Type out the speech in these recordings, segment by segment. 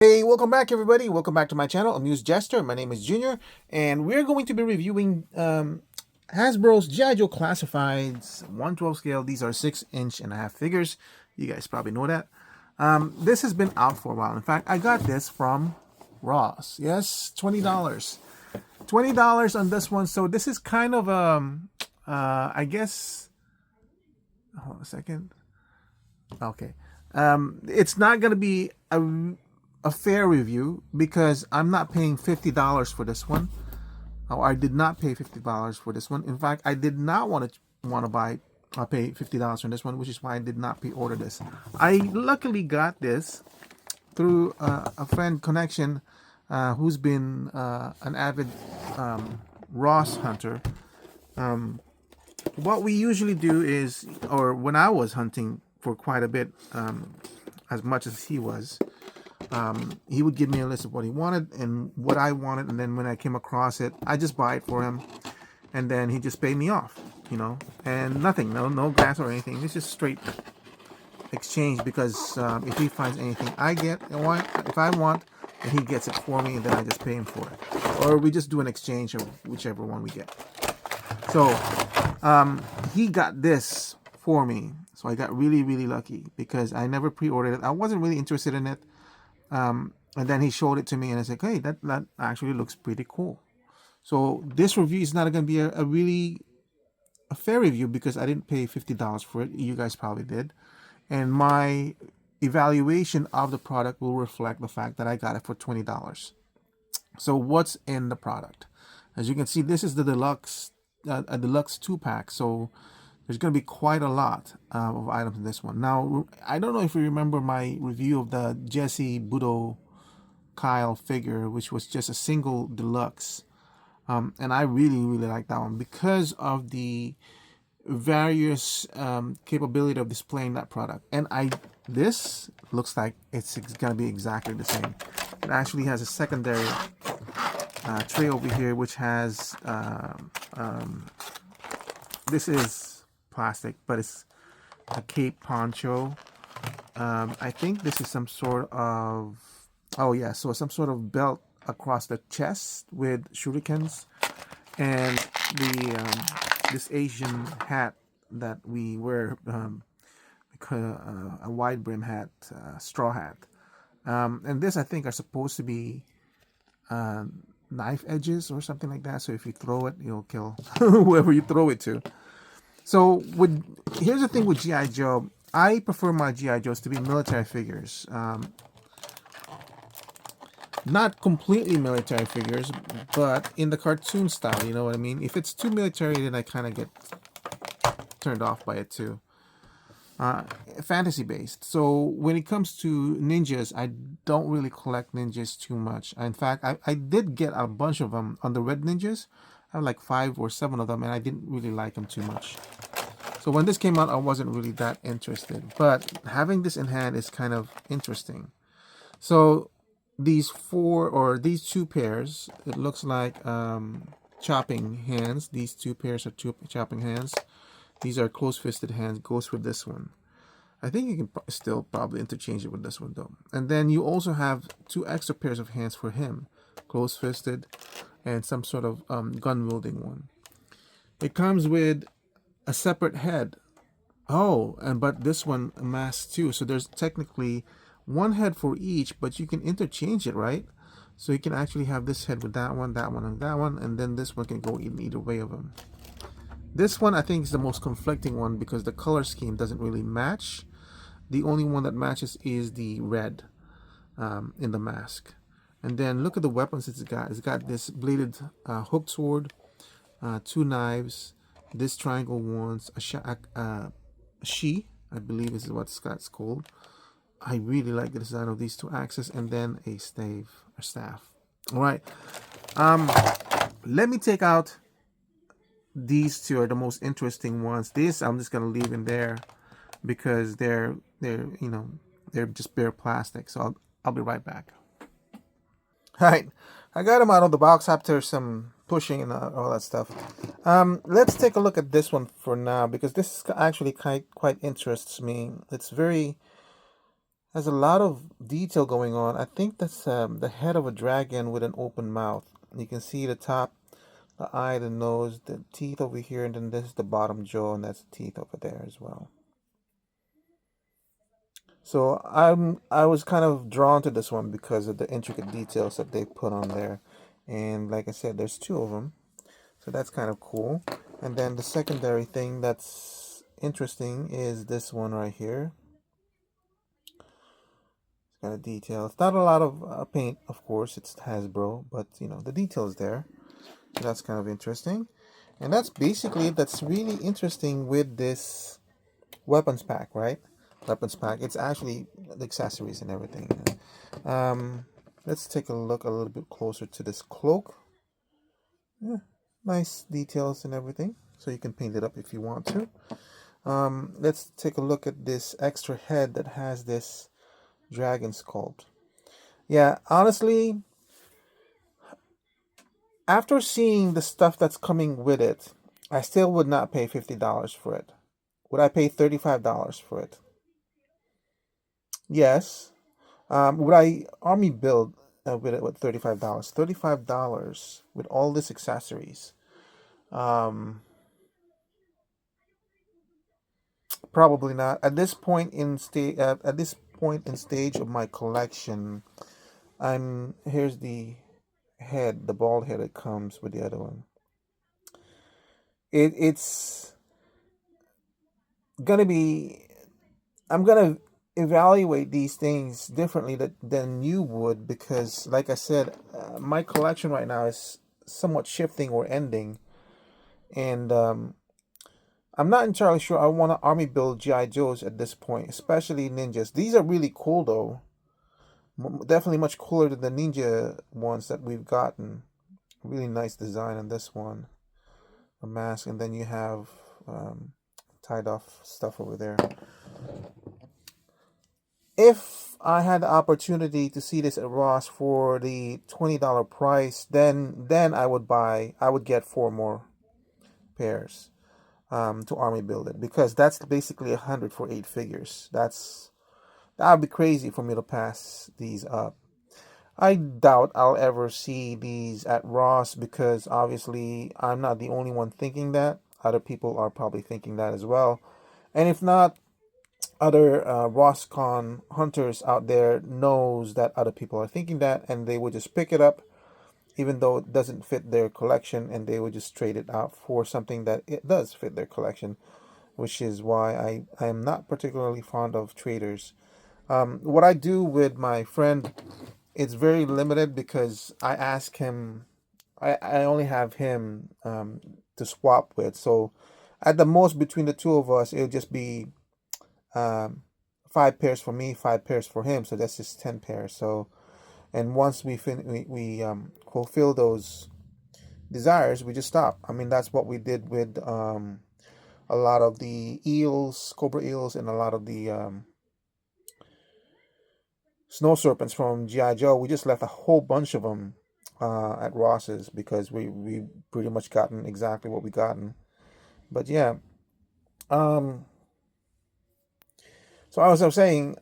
Hey, welcome back everybody. Welcome back to my channel, AmusedJester. My name is Junior, and we're going to be reviewing Hasbro's G.I. Joe Classifieds 1/12 scale. These are 6.5-inch figures. You guys probably know that. This has been out for a while. In fact, I got this from Ross. Yes, $20. $20 on this one. So this is kind of I guess, hold on a second. Okay. It's not going to be a fair review because I'm not paying $50 for this one. Oh, I did not pay $50 for this one. In fact, I did not want to pay $50 for this one, which is why I did not pre-order this. I luckily got this through a friend connection who's been an avid Ross hunter. What we usually do is, or when I was hunting for quite a bit, as much as he was, he would give me a list of what he wanted and what I wanted, and then when I came across it, I just buy it for him, and then he just paid me off, and nothing, no gas or anything. It's just straight exchange because if he finds anything if I want, and he gets it for me, and then I just pay him for it, or we just do an exchange of whichever one we get. So he got this for me, so I got really lucky because I never pre-ordered it. I wasn't really interested in it. And then he showed it to me and I said, hey, that actually looks pretty cool. So this review is not going to be a fair review because I didn't pay $50 for it. You guys probably did. And my evaluation of the product will reflect the fact that I got it for $20. So what's in the product? As you can see, this is the deluxe, a deluxe 2-pack. So there's going to be quite a lot of items in this one. Now, I don't know if you remember my review of the Jesse Budo Kyle figure, which was just a single deluxe. And I really like that one because of the various capability of displaying that product. And this looks like it's going to be exactly the same. It actually has a secondary tray over here, which has, this is plastic, but it's a cape poncho. I think this is some sort of, so some sort of belt across the chest with shurikens, and this Asian hat that we wear, a wide brim hat, straw hat, and this I think are supposed to be knife edges or something like that. So if you throw it, you'll kill whoever you throw it to. So here's the thing with G.I. Joe. I prefer my G.I. Joes to be military figures. Not completely military figures, but in the cartoon style, you know what I mean? If it's too military, then I kind of get turned off by it too. Fantasy based. So when it comes to ninjas, I don't really collect ninjas too much. In fact, I did get a bunch of them on the Red Ninjas. I have like 5 or 7 of them, and I didn't really like them too much. So when this came out, I wasn't really that interested. But having this in hand is kind of interesting. So these 2 pairs, it looks like chopping hands. These 2 pairs are 2 chopping hands. These are close-fisted hands. Goes with this one. I think you can still probably interchange it with this one though. And then you also have 2 extra pairs of hands for him. Close-fisted and some sort of gun-wielding one. It comes with a separate head. But this one masked too. So there's technically 1 head for each, but you can interchange it, right? So you can actually have this head with that one, and that one, and then this one can go in either way of them. This one I think is the most conflicting one because the color scheme doesn't really match. The only one that matches is the red in the mask. And then look at the weapons it's got. It's got this bladed hooked sword, 2 knives, this triangle ones, a shi, I believe is what it's called. I really like the design of these 2 axes, and then a staff. All right. Let me take out these 2 are the most interesting ones. This I'm just gonna leave in there because they're just bare plastic. So I'll be right back. Alright, I got them out of the box after some pushing and all that stuff. Let's take a look at this one for now because this actually quite interests me. It's very Has a lot of detail going on. I think that's the head of a dragon with an open mouth. You can see the top, the eye, the nose, the teeth over here, and then this is the bottom jaw, and that's the teeth over there as well. So I was kind of drawn to this one because of the intricate details that they put on there. And like I said, there's two of them. So that's kind of cool. And then the secondary thing that's interesting is this one right here. It's got a detail. It's not a lot of paint, of course. It's Hasbro, but you know, the detail is there. So that's kind of interesting. And that's basically it. That's really interesting with this weapons pack, right? Weapons pack. It's actually the accessories and everything. Let's take a look a little bit closer to this cloak. Yeah, nice details and everything. So you can paint it up if you want to. Let's take a look at this extra head that has this dragon sculpt. Yeah, honestly, after seeing the stuff that's coming with it, I still would not pay $50 for it. Would I pay $35 for it? Yes. Would I army build with it with $35? $35 with all these accessories. Probably not. At this point in stage of my collection, here's the head, the bald head that comes with the other one. It's gonna be. I'm gonna evaluate these things differently than you would because, like I said, my collection right now is somewhat shifting or ending, and I'm not entirely sure I want to army build GI Joes at this point, especially ninjas. These are really cool though. Definitely much cooler than the ninja ones that we've gotten. Really nice design on this one. A mask, and then you have tied off stuff over there. If I had the opportunity to see this at Ross for the $20 price, then I would get 4 more pairs to army build it because that's basically 100 for 8 figures. That would be crazy for me to pass these up. I doubt I'll ever see these at Ross because obviously I'm not the only one thinking that. Other people are probably thinking that as well. And if not, other RossCon hunters out there knows that other people are thinking that and they would just pick it up even though it doesn't fit their collection and they would just trade it out for something that it does fit their collection, which is why I am not particularly fond of traders. What I do with my friend, it's very limited because I ask him, I only have him to swap with. So at the most between the two of us, it'll just be 5 pairs for me, 5 pairs for him. So that's just 10 pairs. So, and once we fulfill those desires, we just stop. I mean, that's what we did with a lot of the eels, cobra eels, and a lot of the snow serpents from GI Joe. We just left a whole bunch of them at Ross's because we pretty much gotten exactly what we gotten. But yeah, so as I was saying,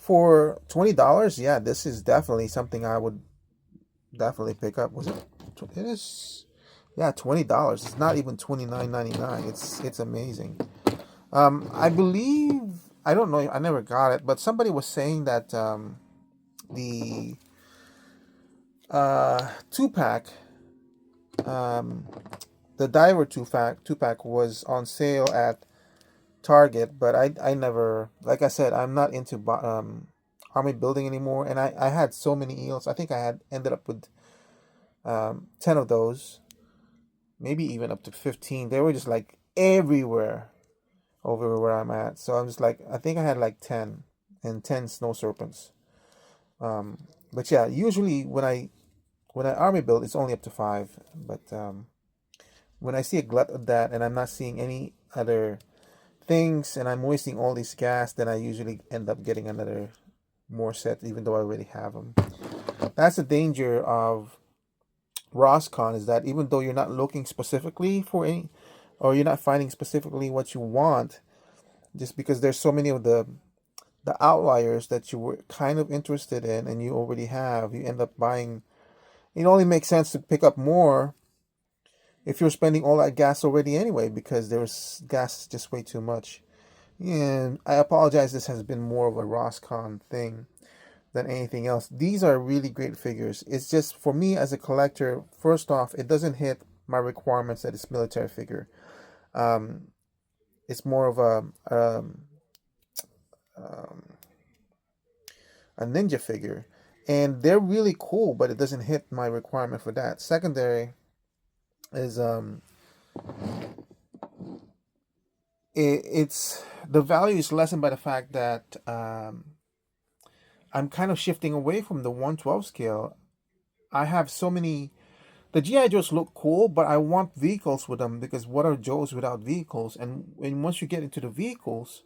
for $20, yeah, this is definitely something I would definitely pick up. Was it? It is. Yeah, $20. It's not even $29.99. It's amazing. I believe I don't know. I never got it, but somebody was saying that the 2-pack, the Diver two pack was on sale at Target, but I never, like I said, I'm not into army building anymore, and I had so many eels. I think I had ended up with 10 of those, maybe even up to 15. They were just like everywhere over where I'm at. So I'm just like, I think I had like 10 and 10 snow serpents. But yeah, usually when I army build, it's only up to 5. But when I see a glut of that and I'm not seeing any other things and I'm wasting all this gas, then I usually end up getting another more set, even though I already have them. That's the danger of RossCon, is that even though you're not looking specifically for any, or you're not finding specifically what you want, just because there's so many of the the outliers that you were kind of interested in and you already have, you end up buying. It only makes sense to pick up more if you're spending all that gas already anyway, because there's gas just way too much. And I apologize, this has been more of a Roscon thing than anything else. These are really great figures. It's just for me as a collector, first off, it doesn't hit my requirements that it's military figure. Um, it's more of um, a ninja figure. And they're really cool, but it doesn't hit my requirement for that. Secondary is it's the value is lessened by the fact that I'm kind of shifting away from the 112 scale. I have so many. The GI Joes look cool, but I want vehicles with them, because what are Joes without vehicles? And once you get into the vehicles,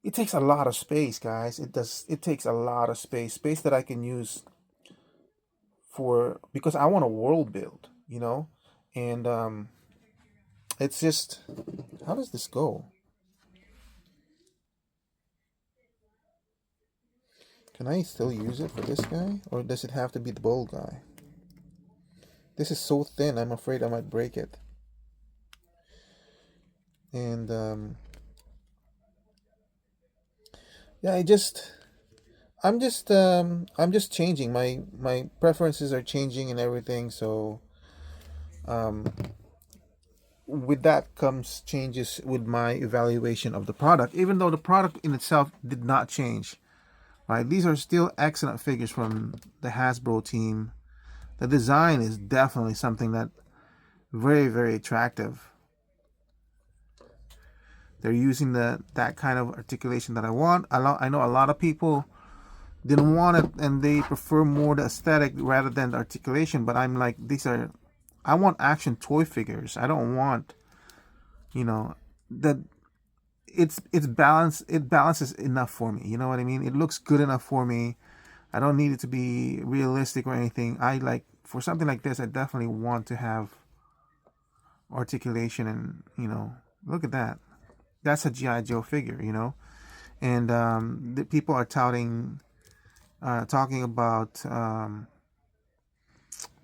it takes a lot of space, guys. It does. It takes a lot of space that I can use for, because I want a world build, and it's just, how does this go? Can I still use it for this guy, or does it have to be the bold guy? This is so thin, I'm afraid I might break it. And yeah, I'm just changing. My preferences are changing and everything. So um, with that comes changes with my evaluation of the product, even though the product in itself did not change. Right, these are still excellent figures from the Hasbro team. The design is definitely something that very, very attractive. They're using that kind of articulation that I want. I know a lot of people didn't want it and they prefer more the aesthetic rather than the articulation, but I'm like, I want action toy figures. I don't want, that it's balanced. It balances enough for me. You know what I mean? It looks good enough for me. I don't need it to be realistic or anything. I like, for something like this, I definitely want to have articulation, and look at that. That's a GI Joe figure, and the people are talking about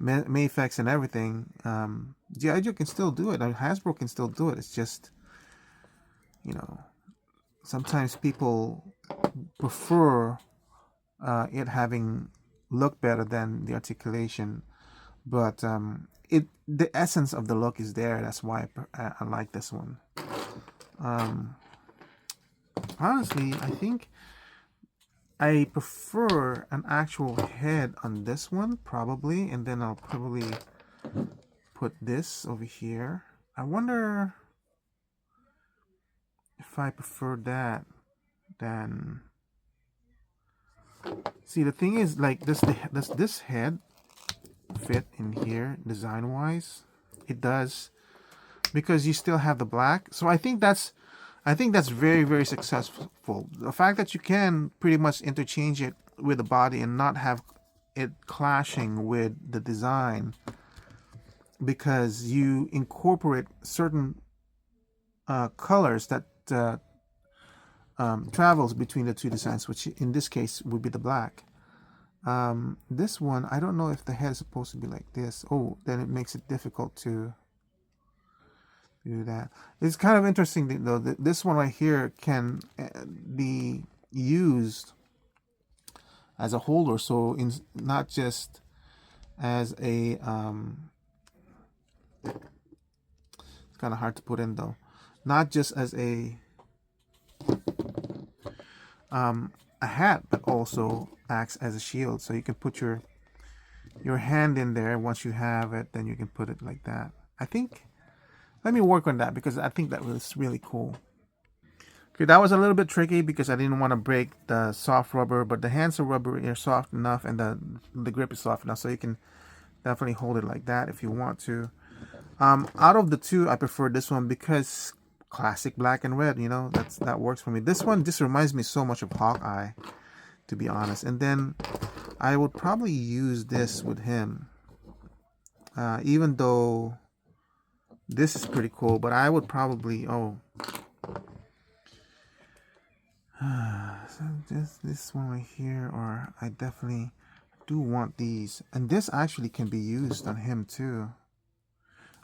Mayfex and everything. GI Joe can still do it. Hasbro can still do it. It's just, sometimes people prefer it having look better than the articulation, but the essence of the look is there. That's why I like this one. Honestly, I think I prefer an actual head on this one, probably, and then I'll probably put this over here. I wonder if I prefer that than. See, the thing is, like, this head fit in here design wise? It does, because you still have the black. So I think that's very, very successful. The fact that you can pretty much interchange it with the body and not have it clashing with the design, because you incorporate certain colors that travels between the two designs, which in this case would be the black. This one, I don't know if the head is supposed to be like this. Oh, then it makes it difficult to do that. It's kind of interesting though that this one right here can be used as a holder, so not just as a it's kind of hard to put in though, not just as a hat, but also acts as a shield. So you can put your hand in there. Once you have it, then you can put it like that. I think, let me work on that, because I think that was really cool. Okay, that was a little bit tricky because I didn't want to break the soft rubber, but the hands of rubber are soft enough, and the grip is soft enough, so you can definitely hold it like that if you want to. Out of the two, I prefer this one because classic black and red. That works for me. This one just reminds me so much of Hawkeye, to be honest. And then I would probably use this with him, even though this is pretty cool. But I would probably So this one right here, or I definitely do want these. And this actually can be used on him too.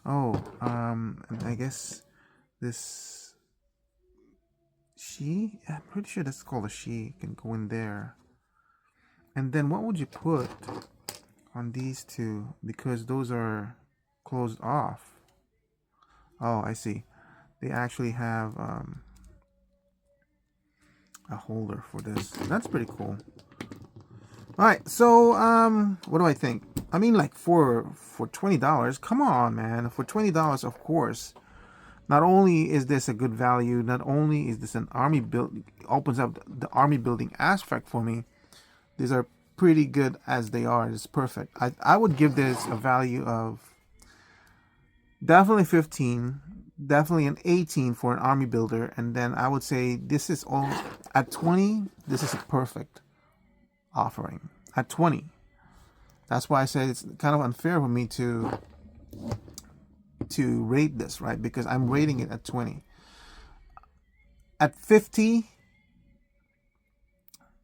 Oh, and I guess this she, I'm pretty sure that's called a she, can go in there. And then what would you put on these two? Because those are closed off. Oh, I see. They actually have a holder for this. That's pretty cool. All right, so what do I think? I mean, like for $20, come on, man. For $20, of course. Not only is this a good value, not only is this an army build, opens up the army building aspect for me. These are pretty good as they are. It's perfect. I would give this a value of definitely 15, definitely an 18 for an army builder, and then I would say this is all at 20. This is a perfect offering at 20. That's why I said it's kind of unfair for me to rate this, right? Because I'm rating it at 20. At 50,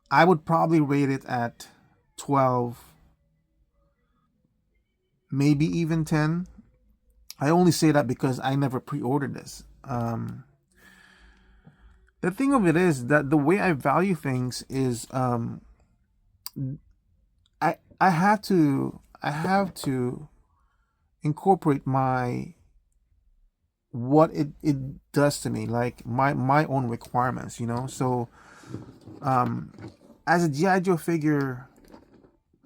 I would probably rate it at 12, maybe even 10. I only say that because I never pre-ordered this. The thing of it is that the way I value things is I have to incorporate what it does to me, like my own requirements, you know. So as a G.I. Joe figure,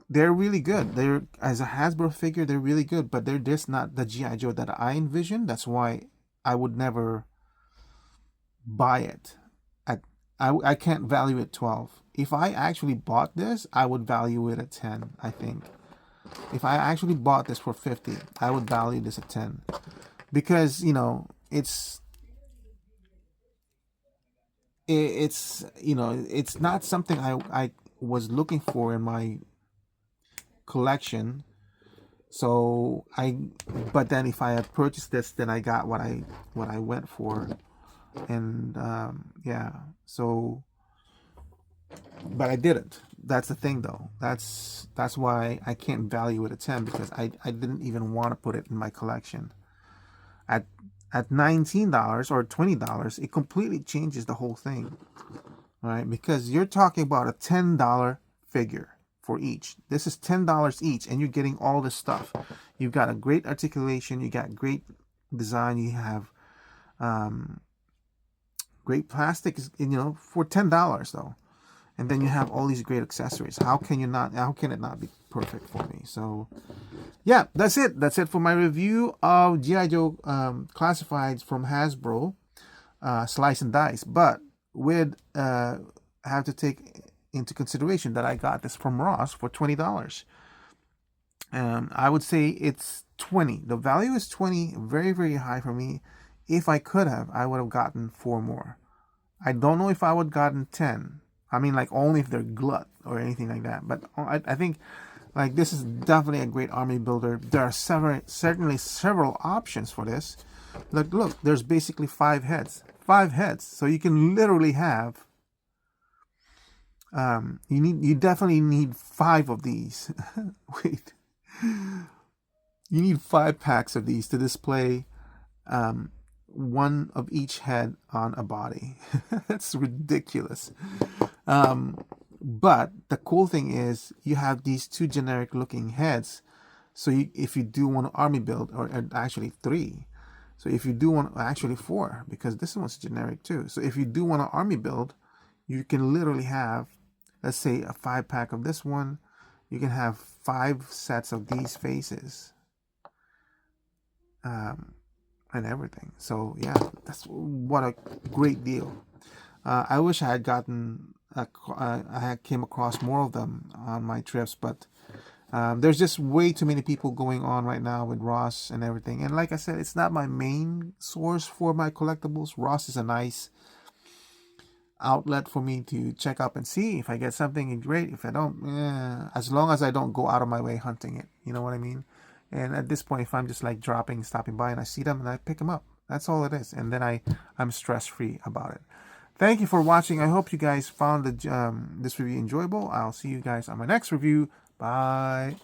they're really good. They're, as a Hasbro figure, they're really good, but they're just not the G.I. Joe that I envision. That's why I would never buy it. I can't value it 12. If I actually bought this, I would value it at 10, I think. If I actually bought this for 50, I would value this at 10. Because, you know, it's it's not something I was looking for in my collection. So but then if I had purchased this, then I got what I went for. And yeah, so, but I didn't. That's the thing, though. That's why I can't value it at 10, because I didn't even want to put it in my collection. At $19 or $20, it completely changes the whole thing, right? Because you're talking about a $10 figure for each. This is $10 each, and you're getting all this stuff. You've got a great articulation. You got great design. You have great plastic, you know, for $10 though. And then you have all these great accessories. How can it not be perfect for me? So yeah, that's it. That's it for my review of G.I. Joe Classifieds from Hasbro, Slice and Dice. But with have to take into consideration that I got this from Ross for $20. I would say it's 20. The value is 20, very, very high for me. If I could have, I would have gotten 4 more. I don't know if I would have gotten 10. I mean, like, only if they're glut or anything like that. But I think, like, this is definitely a great army builder. There are certainly several options for this. Look, there's basically 5 heads. 5 heads. So you can literally have, you definitely need 5 of these. Wait. You need 5 packs of these to display one of each head on a body. That's ridiculous. But the cool thing is you have these 2 generic looking heads. So if you do want to army build, or actually 3. So if you do want, actually 4, because this one's generic too. So if you do want to army build, you can literally have, let's say, a 5 pack of this one. You can have 5 sets of these faces. And everything. So yeah, what a great deal. I wish I had gotten I had came across more of them on my trips, but there's just way too many people going on right now with Ross and everything. And like I said, it's not my main source for my collectibles. Ross is a nice outlet for me to check up and see if I get something great. If I don't, as long as I don't go out of my way hunting it, you know what I mean. And at this point, if I'm just like stopping by, and I see them and I pick them up, that's all it is. And then I'm stress free about it. Thank you for watching. I hope you guys found this review enjoyable. I'll see you guys on my next review. Bye.